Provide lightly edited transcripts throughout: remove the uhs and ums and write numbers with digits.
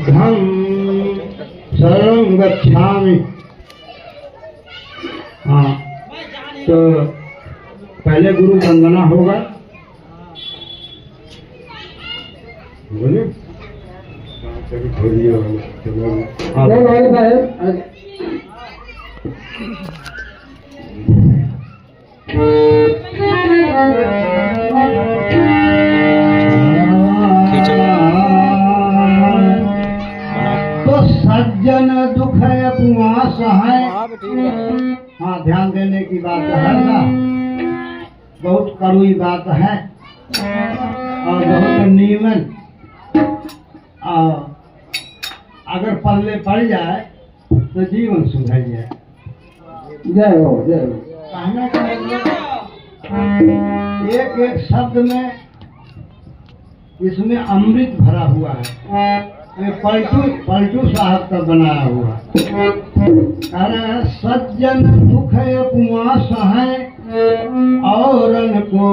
बुद्धं शरणं गच्छामि। हाँ, तो पहले गुरु वंदना होगा। बोले तो सज्जन दुख है पुआस है। हाँ, ध्यान देने की बात है ना, बहुत कड़वी बात है और बहुत नीमन। अगर पल्ले पड़ जाए तो जीवन सुधर जाए। जय हो, जय हो। कहने का मतलब एक एक शब्द में इसमें अमृत भरा हुआ है। पलटू साहब का बनाया हुआ है। सज्जन दुख है उपवास है, औरन को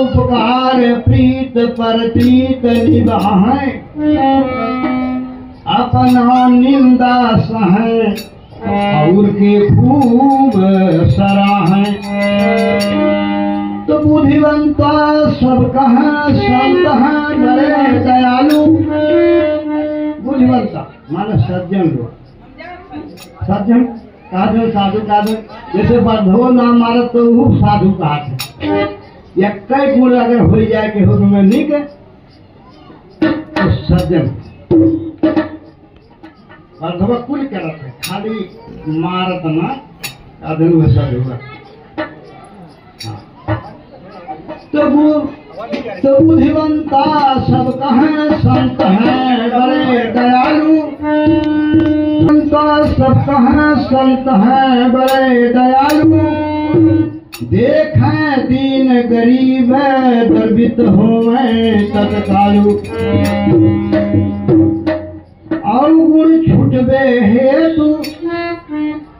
उपकार प्रीत प्रतीत निभाए। अपना निंदा सहे और के खूब सराहें। तो बुद्धिवंता सब कहाँ संत हैं बड़े दयालु। बुद्धिवंता माने सज्जन लोग। सज्जन काजल साधु काजल, जैसे बर्धो नाम मारत तो वो साधु कहा। एक कई गुण अगर हो जाए कि हो तुम्हें निक तो सज्जन। बर्धवा कुल करत है, खाली मारत ना काजल में साधु। तो बुद्धिवंता सब कहें संत हैं बड़े दयालु। सब कहें संत हैं बड़े दयालु। देखें दीन गरीब द्रवित होवें तत्कालु। अवगुण छुटबे हेतु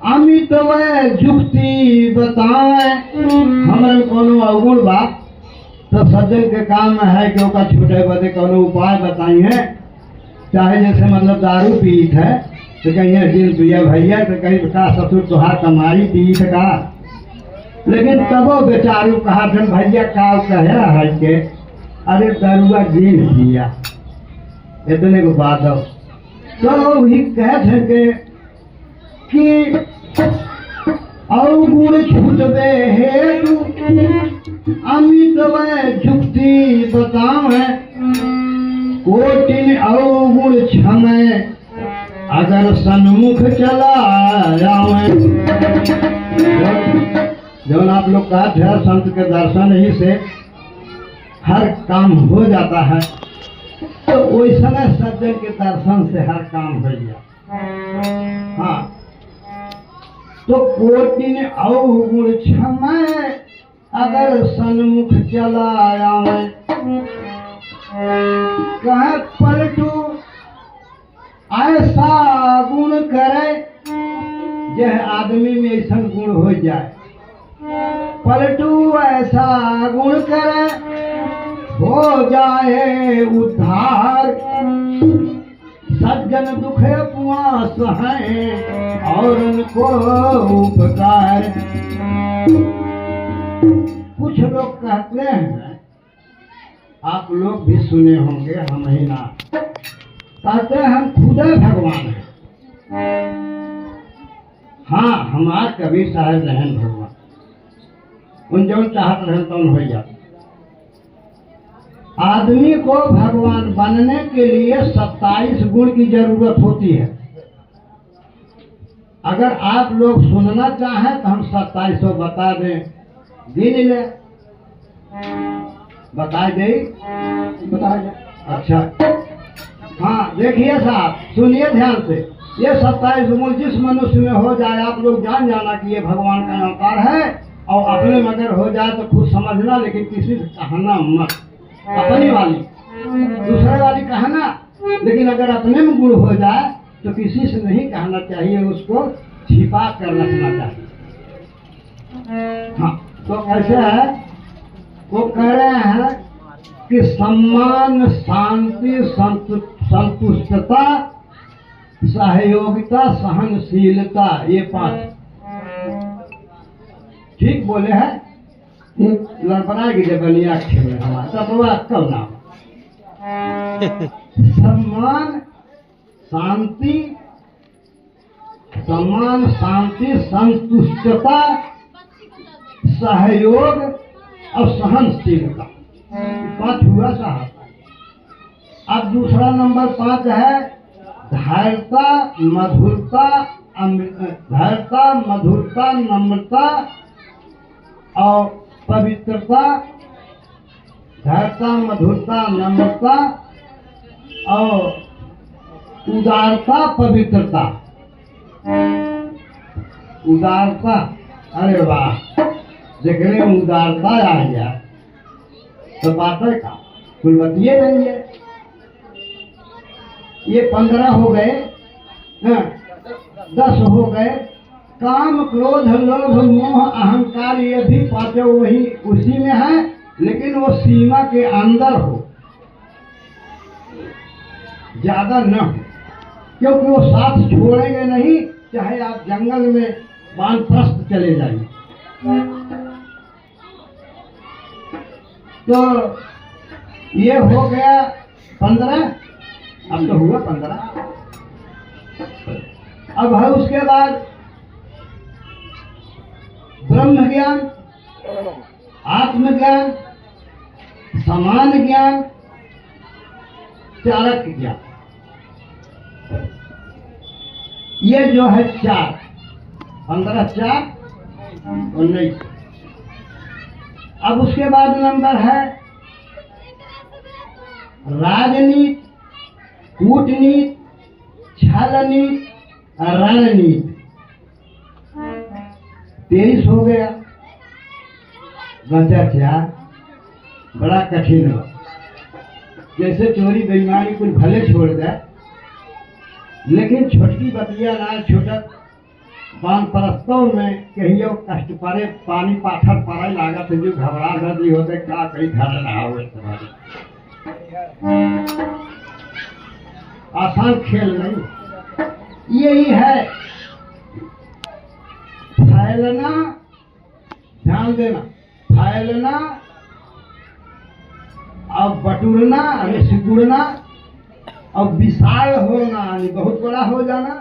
अमित व जुक्ति बताए। हमारे कोनो अवगुण बात तो सज्जन के काम में है कि ओका छूटे बदे कोनो उपाय बताई है। चाहे जैसे मतलब दारू पीत है तो कहीं दिल पिया भैया, तो कहीं का ससुर तुहार कमाई पीत का। लेकिन तबो बेचारू कहा फिर भैया का कहे है के अरे दरुआ दिन पिया इतने को बात हो। तो वही कह सके कि अवगुण छूटबे हेतु अमित व जुक्ति बतावे। कोटिन अवगुण क्षमे अगर सन्मुख चला आवे। जब आप लोग कहते हैं संत के दर्शन ही से हर काम हो जाता है, तो वैसा सज्जन के दर्शन से हर काम हो गया। हाँ, तो कोटिन अवगुण क्षमे अगर सन्मुख चला आवे। कहे पलटू ऐसा गुण करे यह आदमी में ऐसा गुण हो जाए। पलटू ऐसा गुण करे हो जाए उद्धार। सज्जन दुखे पुआस हैं और उनको उपकार। कुछ लोग कहते हैं, आप लोग भी सुने होंगे, हम ही ना, कहते हैं हम खुदा भगवान हैं। हाँ, हमार कबीर साहब रहन भगवान, उन जो चाहत रहन तो हो जाते। आदमी को भगवान बनने के लिए 27 गुण की जरूरत होती है। अगर आप लोग सुनना चाहें तो हम 27 बता दें, गिन ले, बता दे, बता दे। अच्छा, हाँ देखिए साहब, सुनिए ध्यान से। ये 27 गुण जिस मनुष्य में हो जाए, आप लोग जान जाना कि ये भगवान का अवतार है। और अपने में अगर हो जाए तो खुद समझना, लेकिन किसी से कहना मत। अपनी वाली, दूसरे वाली कहना, लेकिन अगर अपने में गुण हो जाए तो किसी से नहीं कहना चाहिए, उसको छिपा कर रखना चाहिए। हाँ, तो कैसे है, वो कह रहे हैं कि सम्मान, शांति, संतुष्टता, सहयोगिता, सहनशीलता, ये 5 ठीक बोले हैं। लड़बड़ा की जबलिया खेल हमारा तबवा कब नाम सम्मान, शांति, संतुष्टता, सहयोग और सहनशीलता, 5 हुआ साहब। अब दूसरा नंबर 5 है धैर्यता, मधुरता, नम्रता और पवित्रता। धैर्यता, मधुरता, नम्रता और उदारता, पवित्रता। उदारता, अरे वाह, देखने में उदारता आ गया तो बात है का कुल बतिए नहीं है। ये 15 हो गए, 10 हो गए। काम, क्रोध, लोभ, मोह, अहंकार, ये भी 5 वही उसी में है, लेकिन वो सीमा के अंदर हो, ज्यादा न हो, क्योंकि वो साथ छोड़ेंगे नहीं, चाहे आप जंगल में वानप्रस्थ चले जाइए। तो ये हो गया 15, अब तो हुआ 15। अब है उसके बाद ब्रह्म ज्ञान, आत्मज्ञान, समान ज्ञान, चाणक्य ज्ञान। ये जो है 4, 15, 4, 19। अब उसके बाद नंबर है राजनीति, कूटनीति, छलनीति, रणनीति। 23 हो गया, बचा 4, बड़ा कठिन हो। जैसे चोरी बेईमानी कुछ भले छोड़ दे, लेकिन छोटकी बतिया ना छोटक वानप्रस्थों में कहियो कष्ट पड़े, पानी पाथर पड़े लागत जो घबरा गदी होते का कहीं घर रहा हुए तुम्हारे। आसान खेल नहीं, यही है फैलना, ध्यान देना, फैलना और बटुरना, सिकुड़ना और विशाल होना, बहुत बड़ा हो जाना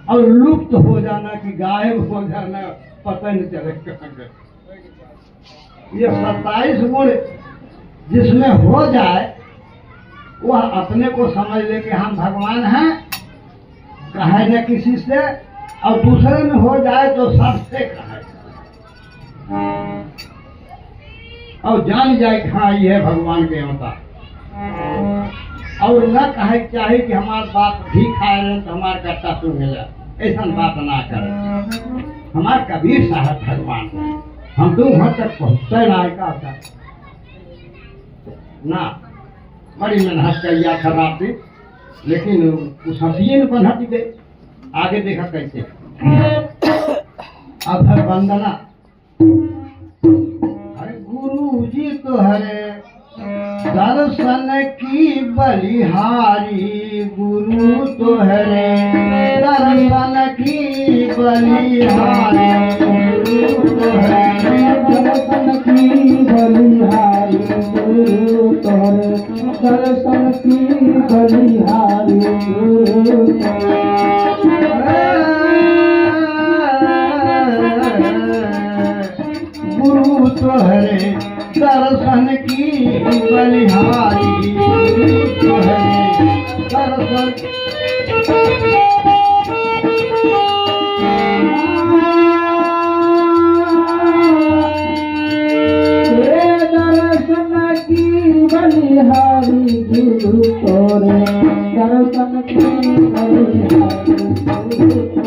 और लुप्त हो जाना कि गायब हो जाना, पता नहीं चले कहाँ गए। ये 27 गुण जिसमें हो जाए वह अपने को समझ ले कि हम भगवान हैं, कहे न किसी से, और दूसरे में हो जाए तो सबसे कहे और जान जाए कि हाँ ये भगवान के अवतार। और न कहे चाहे कि हमारे बात भी खाए रहे तो हमारे कट्टा सुन गया, ऐसा बात ना करे। हमारे कबीर साहब भगवान, हम तुम वहां तक पहुंचते ना ना, बड़ी मेहनत किया खराब थी, लेकिन उस हंसिए में बनहट गए। आगे देखा कैसे। अब है वंदना। अरे गुरु जी तो हरे दर्शन की बलिहारी, गुरु तो हरे दर्शन की बलिहारी, गुरु तो हरे दर्शन की बलिहारी, गुरु तो हरे दर्शन की बलिहारी, गुरु गुरु तो हरे दर्शन की बलिहारी, गुरु तो हरे दर्शन की बलिहारी, गुरु तो हरे दर्शन की बलिहारी, गुरु तो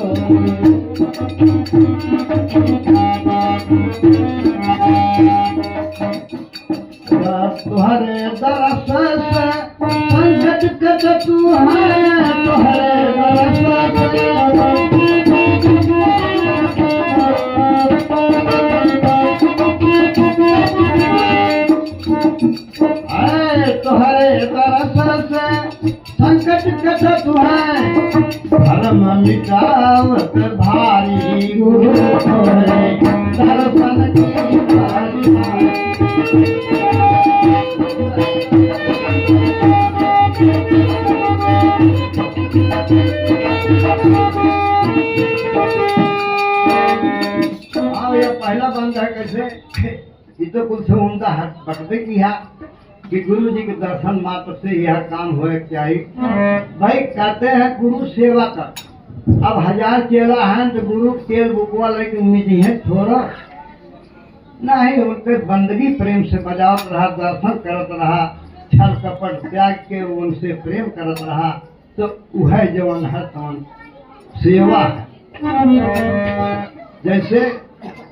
तुहरे दरस से संकट कट तू है, तुहरे दरस से दरस से संकट कटत है धर्म मिटावत भारी गुरु तोरे दर्शन की बारी ये पहला बंद है कैसे ये तो कुछ उनका हक बटबे किया कि गुरु जी के दर्शन मात्र से यह काम हो चाहिए। भाई कहते हैं गुरु सेवा कर। अब 1000 चेला हैं तो गुरु तेल बुकवा लेके उम्मीद है थोड़ा नहीं, उनके बंदगी प्रेम से बजावत रहा, दर्शन करत रहा, छल कपट त्याग के उनसे प्रेम करत रहा, तो वह जवन है तवन सेवा है। जैसे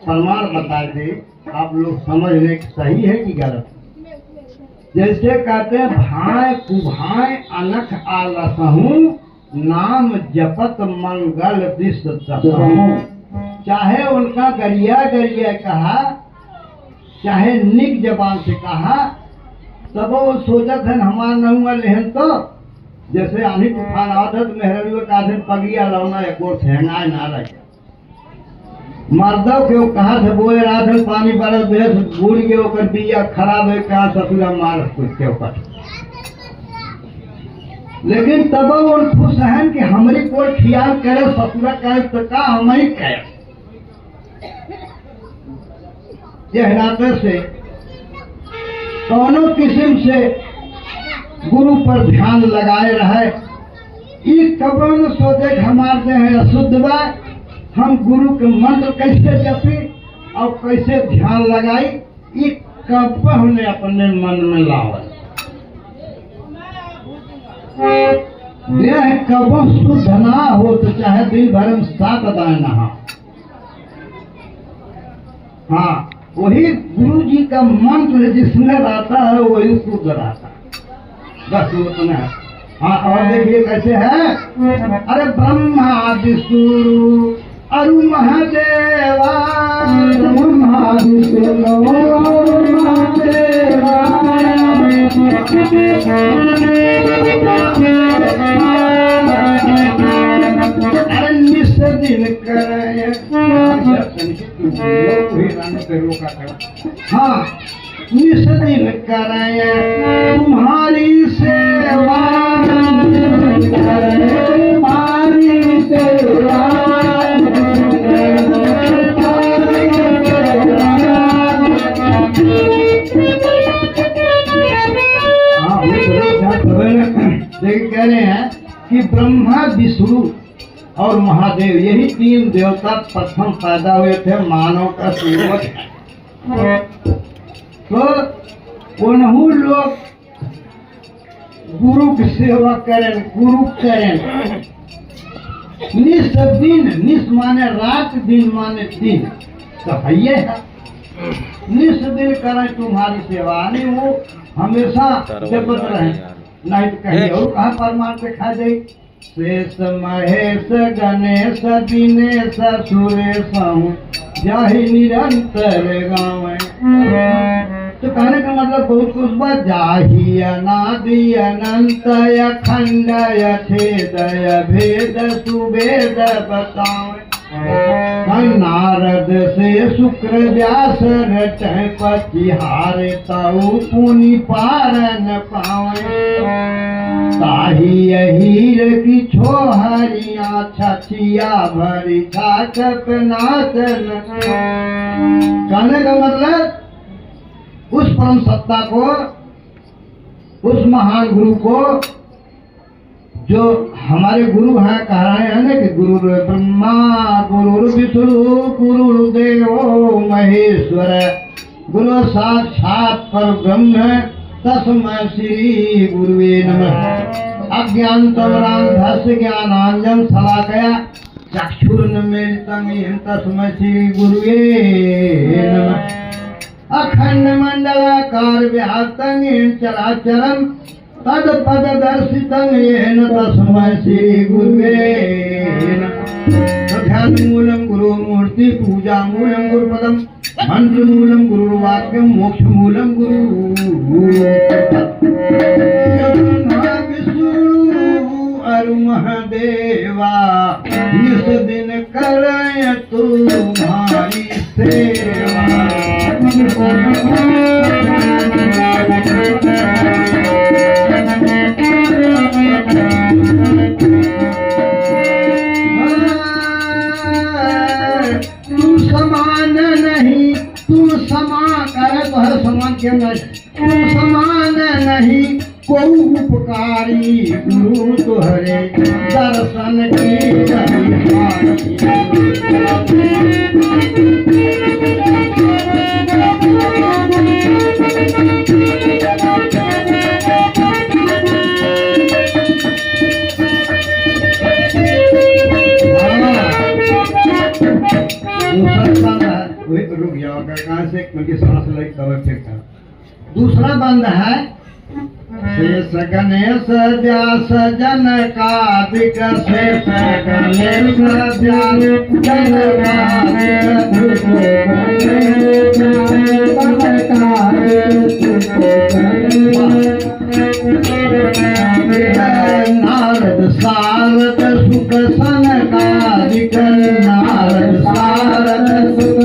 प्रमाण बताए थे, आप लोग समझ ले सही है कि गलत। जैसे कहते हैं भाई कुभाई अनख आलसहूं नाम जपत मंगल दिस दसहूं। चाहे उनका गरिया गरिया कहा, चाहे निक जबान से कहा, तब वो सोचत है हमारा न हुआ लेहन तो जैसे आनी तूफान आता तो मेहरबियों का दिन पगिया लौना एक और ठहंगाए ना रहे मर्दों के कहा था बोए रात में पानी बरस दे बूढ़ के ओकर बिया खराब है कहा ससुरा मार कुछ के ऊपर। लेकिन तब वो खुश हैं कि हमारी कोई ख्याल करे ससुरा कहे तो का हमारी कहे चेहराते से दोनों किस्म से गुरु पर ध्यान लगाए रहे। इस कब्रों में सोचे हमारे हैं अशुद्ध बा, हम गुरु के मंत्र कैसे जपी और कैसे ध्यान लगाई, ये कब हमने अपने मन में लावा। यह कब शुद्ध ना हो तो चाहे दिन भर में 7 दाएं नहा। हाँ, वही गुरु जी का मंत्र जिसमें रहता है वही शुद्ध रहता है, बस उतना है। हाँ, और देखिए कैसे है, अरे ब्रह्मा विष्णु अरु महादेवा ब्रह्मा विष्णु महादेवा अरे निस दिन करे। हाँ, निस दिन करे तुम्हारी सेवा, तुम्हारी सेवा। कह रहे हैं कि ब्रह्मा विष्णु और महादेव यही 3 देवता प्रथम पैदा हुए थे मानव का पूर्वज है। तो उन्हों लोग गुरु की सेवा करें, गुरु करें निस दिन, निस माने रात, दिन माने दिन, तो है निस दिन करें तुम्हारी सेवा। नहीं वो हमेशा जपत रहे, नहीं तो कहीं और कहा परमार्थ दिखा दे। शेष महेश गणेश दिनेश सुरेश जाहि निरंतर गाँव। तो कहने का मतलब बहुत कुछ बात, जाहि अनादि अनंत अखंड छेदय भेद सुवेद बतावे। नारद से शुक्र व्यास रट पतिहार ताऊ पुनि पारन पावे। ताही हीर की छोहरिया छछिया भरी छाछप नाचन। कहने का मतलब उस परम सत्ता को, उस महान गुरु को जो हमारे गुरु हैं, कह रहे हैं ना कि गुरु ब्रह्मा गुरु विष्णु गुरु देवो महेश्वर गुरु साक्षात पर ब्रह्म तस्मै श्री गुरुवे नमः। अज्ञानतिमिरान्धस्य ज्ञानाञ्जनं शलाकया चक्षुरुन्मीलितं येन तस्मै श्री गुरुवे नमः। अखंड मंडलाकार व्याप्तं येन चराचरं तद पद दर्शितं येन तस्मै श्री गुरुवे नमः। ध्यान मूलं गुरु मूर्ति, पूजा मूलं गुरुपदम, मंत्र मूलं गुरुवाक्यम, मोक्ष मूलं गुरु। तू समान नहीं, तू समा करे तो हर समान के अंदर तू समान नहीं को उपकारी गुरु तोहरे दर्शन की रुक जाओ कहाँ से क्योंकि सांस लगी दवा फेंका। दूसरा बंद है शेष गणेश व्यास जनकादिक शेष गणेश व्यास नारद सारद सुख सनकादिक नारद सारद सुख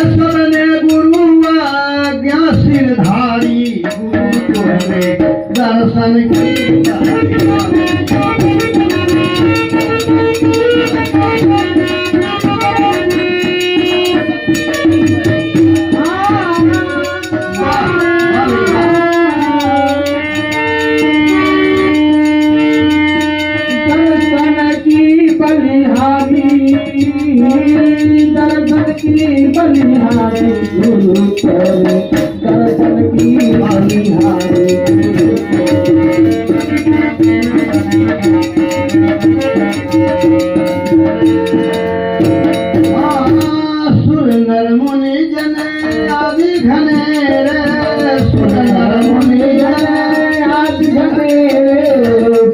सबने गुरु आज्ञा सिरधारी गुरु तोहरे दर्शन की दर्शन की बलिहारी गुरु तोरे दर्शन की बलिहारी सुर नर मुनि जन आदि घने रे सुर नर मुनि जन आदि घने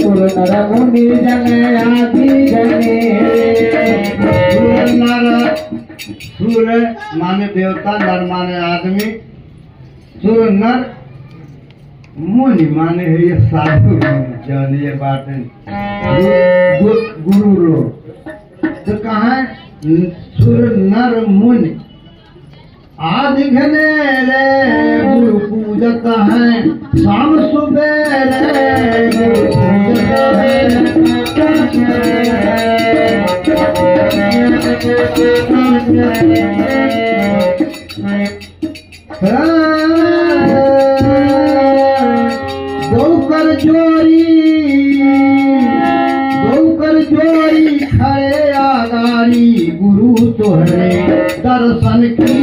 सुर नर मुनि जन आदि घने सुर माने देवता, नर माने आदमी, सुर नर मुनि माने है ये साधु जान ये बात है गुरु लोग। तो कहाँ सुर नर मुनि आदि घने रे गुरु पूजत है शाम सुबेरे गुरु पूजत दौकर जोरी खड़े आगारी गुरु तोहरे दर्शन की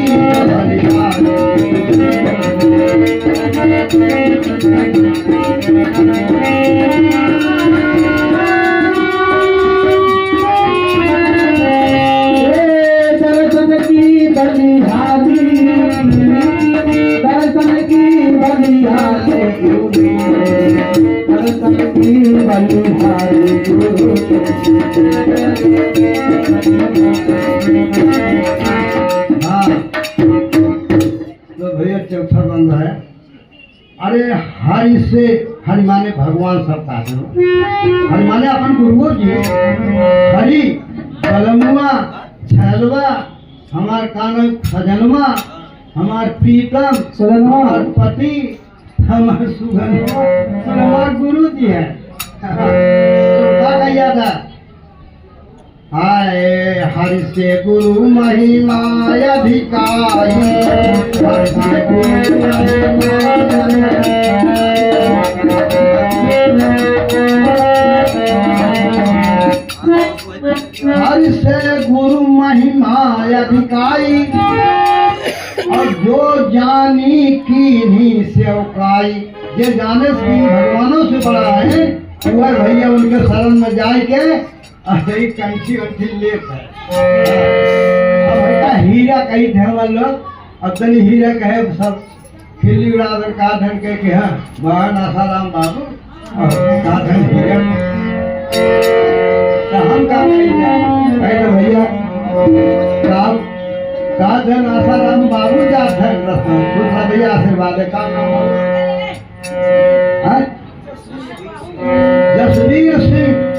तो भैया चौथा बंद है। अरे हरि से हरि माने भगवान सबका है, हरि माने अपन गुरु जी हरि बलमुआ छलवा हमार कान खजनवा हमार प्रीतम हमार पति हमार सुगन हमार गुरु जी है। याद है हाय हरि से गुरु महिमा अधिकारी हरि से गुरु महिमा अधिकारी और जो जानी की सेवकाई ये जाने से भगवानों से बड़ा है वह भैया उनके शरण में जाए के कैंची उठी लेत है। अब भैया हीरा कही थे हम लोग अब तनी हीरा कहे सब खिल्ली उड़ा का धन के हाँ महान आसाराम बाबू का धन हीरा तो हम का कहे भैया का धन आसाराम बाबू जा धन दूसरा भैया आशीर्वाद है का जसवीर सिंह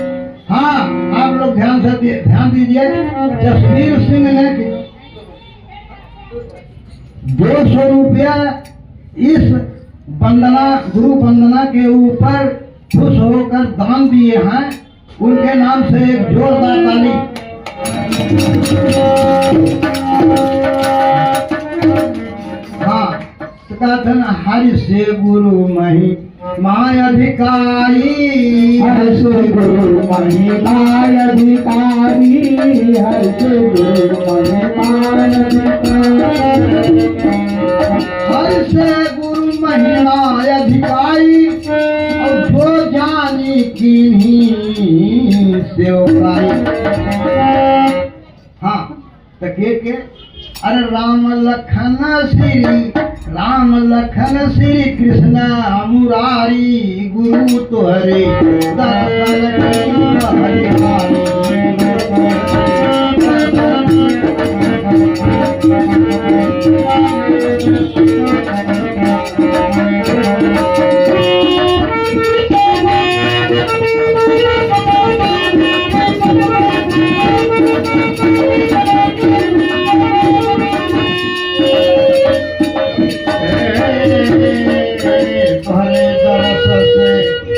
₹200 इस वंदना गुरु वंदना के ऊपर खुश होकर दान दिए हैं। उनके नाम से एक जोरदार ताली। हाँ, तो कहते हैं हरि से गुरु मही माय अधिकारी, हर से गुरु महिमाय अधिकारी, हर से गुरु महिमाय अधिकारी, हर से गुरु महिमा अधिकारी, और जो जानी किन्हीं सेवकाई। हाँ, तो के अरे राम लखन श्री कृष्ण मुरारी, गुरु तोहरे दर्शन की हरियारी।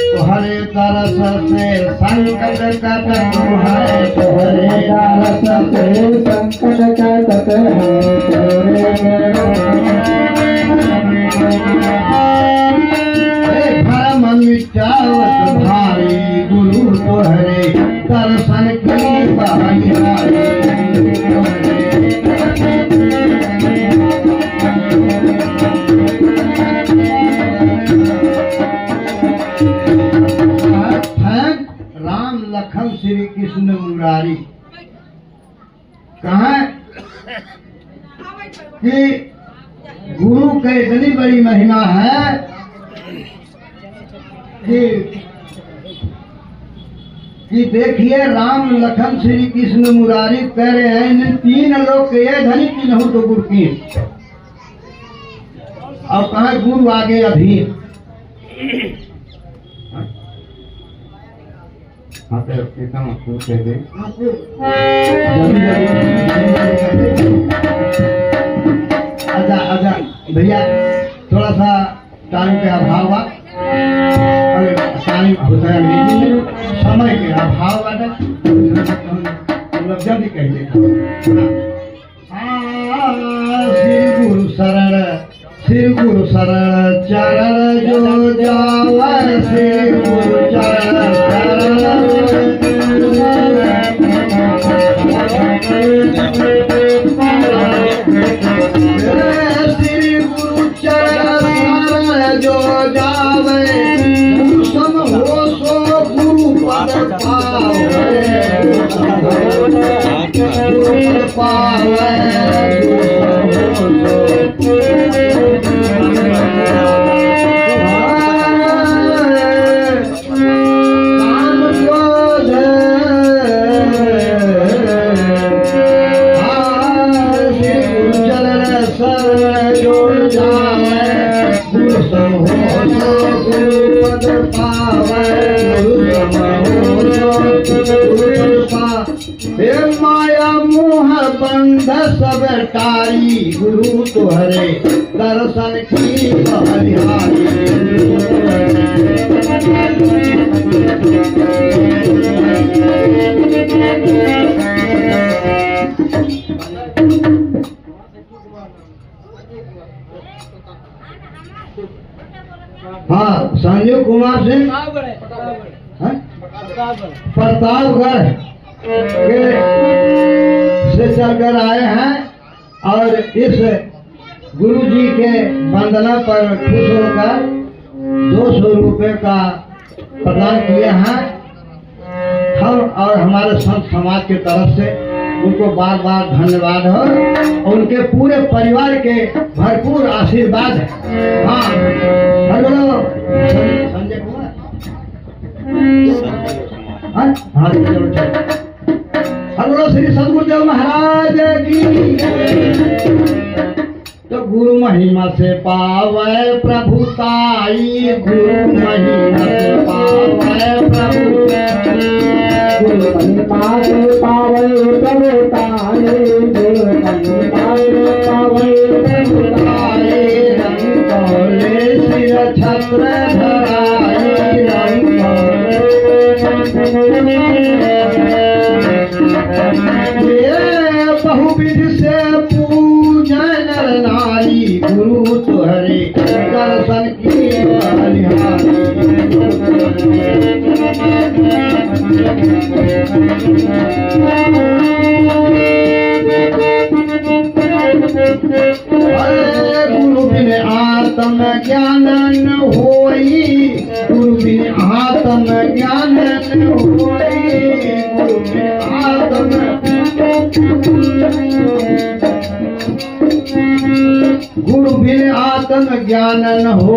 तोहरे दरस से संकट कट है, तोहरे दरस से संकट कटत है। भरम मिटावत भारी, गुरु तोहरे दर्शन की बहारी। राम लखन श्री कृष्ण मुरारी। कहा कि गुरु की इतनी बड़ी महिमा है कि देखिए राम लखन श्री कृष्ण मुरारी कह रहे हैं इन 3 लोग के ये धनी की नहीं तो गुरु की। और कहा गुरु आगे अधीन। आजा भैया, थोड़ा सा टाइम के अभाव बा, टाइम होता है समय के अभाव बाटे, मतलब जल्दी कहिए। श्री गुरु शरण चरण जो जावा, श्री गुरु चरण श्री गुरु चरण जो जावे, गुरु सम हो सो गुरु पद पावे, गुरु पावे। हे माया मोह बंध सब टारी, गुरु तोहरे दर्शन की बलिहारी। हाँ, संजीव कुमार सिंह प्रतापगढ़ से चलकर आए हैं और इस गुरु जी के वंदना पर खुश होकर ₹200 का प्रदान किए हैं। हम और हमारे संत समाज की तरफ से उनको बार बार धन्यवाद हो और उनके पूरे परिवार के भरपूर आशीर्वाद है। हाँ, हेलो संजय कुमार, हाँ हेलो श्री सदगुरुदेव महाराज की। तो गुरु महिमा से पावे प्रभुताई, गुरु महिमा से पावे प्रभुताई, गुरु महिमा से पावे प्रभुताई, गुरु महिमा से पावे आत्म ज्ञान न होई गुरु बिन आत्म ज्ञान न होई गुरु बिन आत्म गुरु बिन आत्म ज्ञान न हो